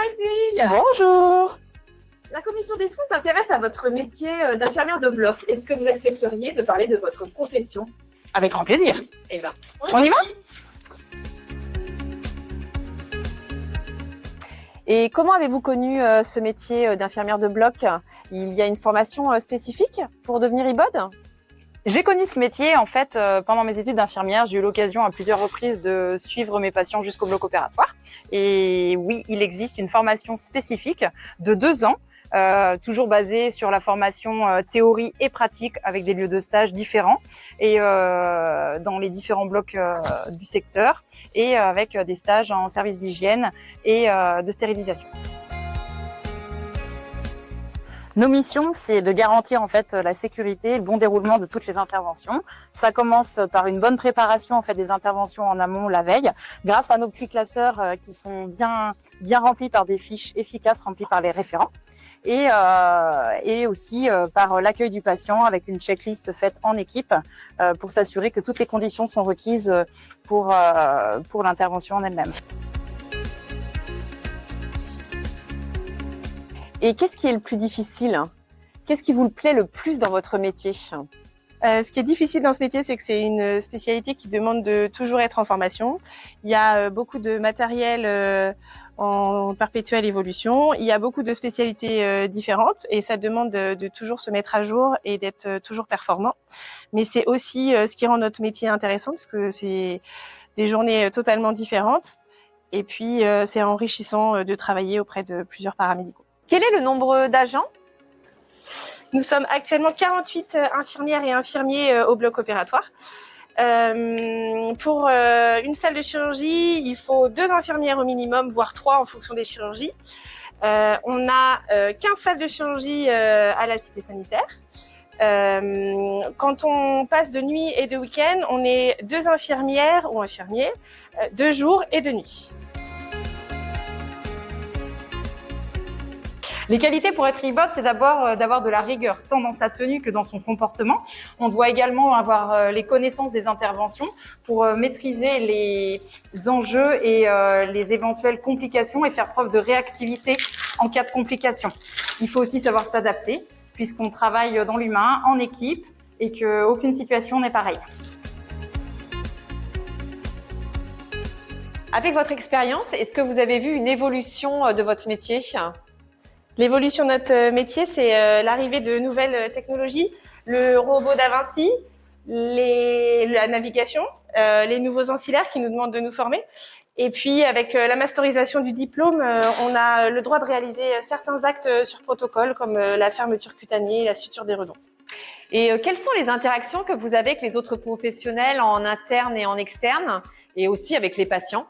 les filles. Bonjour. La commission des soins s'intéresse à votre métier d'infirmière de bloc. Est-ce que vous accepteriez de parler de votre profession? Avec grand plaisir. Eh ben, On y va? Et comment avez-vous connu ce métier d'infirmière de bloc? Il y a une formation spécifique pour devenir IBOD? J'ai connu ce métier en fait pendant mes études d'infirmière. J'ai eu l'occasion à plusieurs reprises de suivre mes patients jusqu'au bloc opératoire. Et oui, il existe une formation spécifique de 2 ans, toujours basée sur la formation théorie et pratique avec des lieux de stage différents et dans les différents blocs du secteur et avec des stages en service d'hygiène et de stérilisation. Nos missions, c'est de garantir en fait la sécurité et le bon déroulement de toutes les interventions. Ça commence par une bonne préparation en fait des interventions en amont la veille, grâce à nos flux classeurs qui sont bien remplis par des fiches efficaces remplies par les référents, et aussi par l'accueil du patient avec une checklist faite en équipe pour s'assurer que toutes les conditions sont requises pour l'intervention en elle-même. Et qu'est-ce qui est le plus difficile? Qu'est-ce qui vous plaît le plus dans votre métier? Ce qui est difficile dans ce métier, c'est que c'est une spécialité qui demande de toujours être en formation. Il y a beaucoup de matériel en perpétuelle évolution. Il y a beaucoup de spécialités différentes et ça demande de toujours se mettre à jour et d'être toujours performant. Mais c'est aussi ce qui rend notre métier intéressant parce que c'est des journées totalement différentes. Et puis, c'est enrichissant de travailler auprès de plusieurs paramédicaux. Quel est le nombre d'agents? Nous sommes actuellement 48 infirmières et infirmiers au bloc opératoire. Pour une salle de chirurgie, il faut 2 infirmières au minimum, voire 3 en fonction des chirurgies. On a 15 salles de chirurgie à la cité sanitaire. Quand on passe de nuit et de week-end, on est 2 infirmières ou infirmiers, 2 jours et 2 nuits. Les qualités pour être IBOD, c'est d'abord d'avoir de la rigueur, tant dans sa tenue que dans son comportement. On doit également avoir les connaissances des interventions pour maîtriser les enjeux et les éventuelles complications et faire preuve de réactivité en cas de complications. Il faut aussi savoir s'adapter, puisqu'on travaille dans l'humain, en équipe, et qu'aucune situation n'est pareille. Avec votre expérience, est-ce que vous avez vu une évolution de votre métier? L'évolution de notre métier, c'est l'arrivée de nouvelles technologies, le robot d'Avinci, la navigation, les nouveaux ancillaires qui nous demandent de nous former. Et puis, avec la masterisation du diplôme, on a le droit de réaliser certains actes sur protocole, comme la fermeture cutanée et la suture des redons. Et quelles sont les interactions que vous avez avec les autres professionnels en interne et en externe, et aussi avec les patients?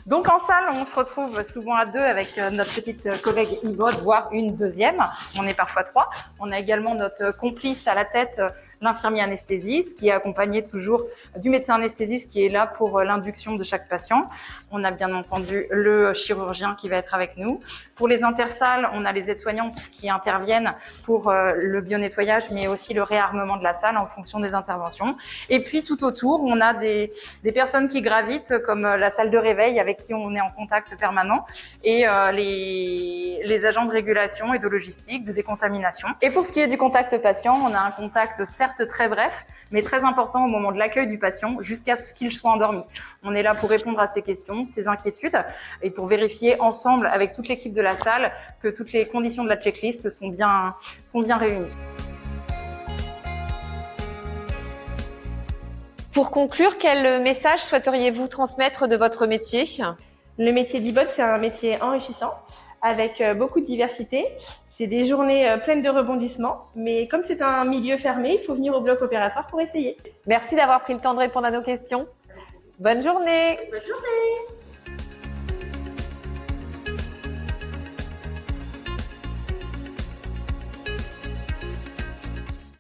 Donc en salle, on se retrouve souvent à 2 avec notre petite collègue IBOD, voire une deuxième. On est parfois 3. On a également notre complice à la tête, l'infirmier anesthésiste, qui est accompagné toujours du médecin anesthésiste qui est là pour l'induction de chaque patient. On a bien entendu le chirurgien qui va être avec nous. Pour les intersalles, on a les aides-soignantes qui interviennent pour le bio-nettoyage, mais aussi le réarmement de la salle en fonction des interventions. Et puis tout autour, on a des personnes qui gravitent, comme la salle de réveil avec qui on est en contact permanent, et les agents de régulation et de logistique, de décontamination. Et pour ce qui est du contact patient, on a un contact certes très bref, mais très important au moment de l'accueil du patient jusqu'à ce qu'il soit endormi. On est là pour répondre à ses questions, ses inquiétudes, et pour vérifier ensemble avec toute l'équipe de la salle que toutes les conditions de la checklist sont bien réunies. Pour conclure, quel message souhaiteriez-vous transmettre de votre métier? Le métier d'IBOD, c'est un métier enrichissant, avec beaucoup de diversité. C'est des journées pleines de rebondissements, mais comme c'est un milieu fermé, il faut venir au bloc opératoire pour essayer. Merci d'avoir pris le temps de répondre à nos questions. Bonne journée. Bonne journée.